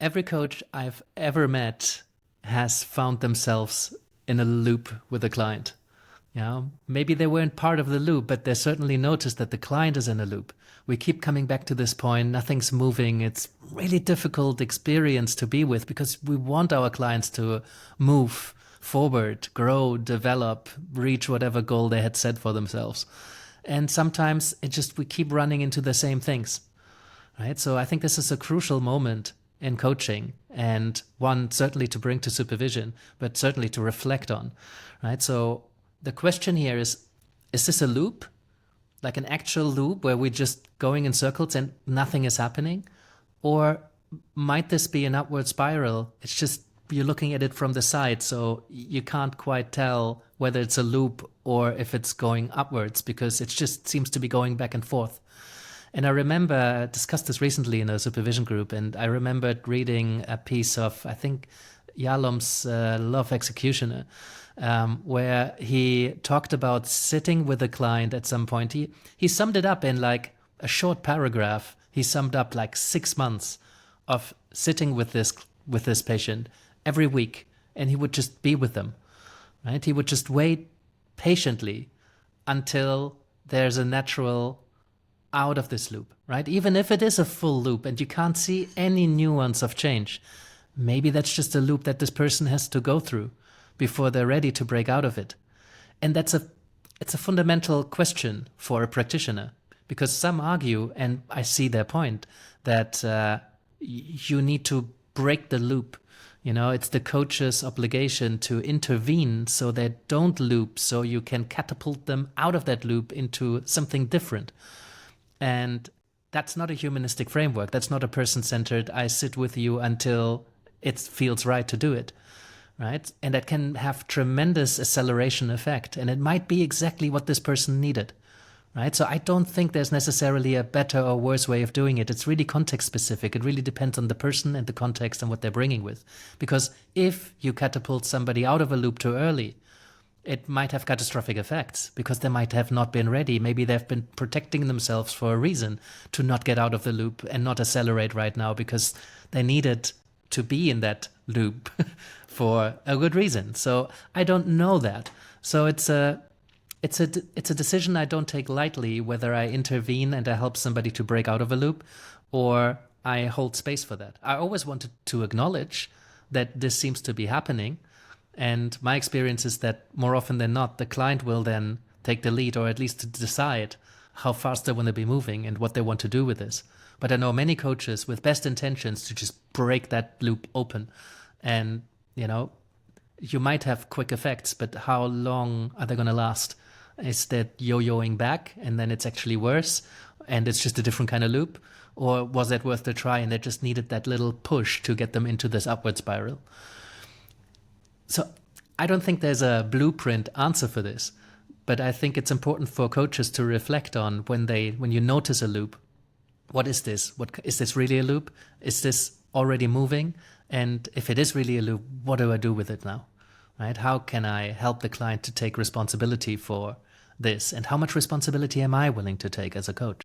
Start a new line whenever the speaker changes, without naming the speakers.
Every coach I've ever met has found themselves in a loop with a client. Maybe they weren't part of the loop, but they certainly noticed that the client is in a loop. We keep coming back to this point, nothing's moving. It's really difficult experience to be with because we want our clients to move forward, grow, develop, reach whatever goal they had set for themselves. And sometimes we keep running into the same things, right? So I think this is a crucial moment in coaching, and one certainly to bring to supervision, but certainly to reflect on, right? So the question here is this a loop? Like an actual loop where we're just going in circles and nothing is happening? Or might this be an upward spiral? It's just you're looking at it from the side, so you can't quite tell whether it's a loop or if it's going upwards, because it just seems to be going back and forth. And I remember I discussed this recently in a supervision group, and I remembered reading a piece of, I think, Yalom's Law of Executioner, where he talked about sitting with a client at some point. He summed it up in like a short paragraph. He summed up like 6 months of sitting with this patient every week, and he would just be with them, right? He would just wait patiently until there's a natural out of this loop, right? Even if it is a full loop and you can't see any nuance of change, maybe that's just a loop that this person has to go through before they're ready to break out of it. And it's a fundamental question for a practitioner, because some argue, and I see their point, that you need to break the loop. It's the coach's obligation to intervene so they don't loop, so you can catapult them out of that loop into something different. And that's not a humanistic framework. That's not a person-centered, I sit with you until it feels right to do it, right? And that can have tremendous acceleration effect. And it might be exactly what this person needed, right? So I don't think there's necessarily a better or worse way of doing it. It's really context specific. It really depends on the person and the context and what they're bringing with. Because if you catapult somebody out of a loop too early, it might have catastrophic effects because they might have not been ready. Maybe they've been protecting themselves for a reason to not get out of the loop and not accelerate right now because they needed to be in that loop for a good reason. So I don't know that. So it's a decision I don't take lightly, whether I intervene and I help somebody to break out of a loop or I hold space for that. I always wanted to acknowledge that this seems to be happening. And my experience is that more often than not, the client will then take the lead, or at least decide how fast they want to be moving and what they want to do with this. But I know many coaches with best intentions to just break that loop open. And, you might have quick effects, but how long are they going to last? Is that yo-yoing back and then it's actually worse and it's just a different kind of loop? Or was that worth the try and they just needed that little push to get them into this upward spiral? So I don't think there's a blueprint answer for this, but I think it's important for coaches to reflect on when you notice a loop. What is this? Is this really a loop? Is this already moving? And if it is really a loop, what do I do with it now? Right? How can I help the client to take responsibility for this? And how much responsibility am I willing to take as a coach?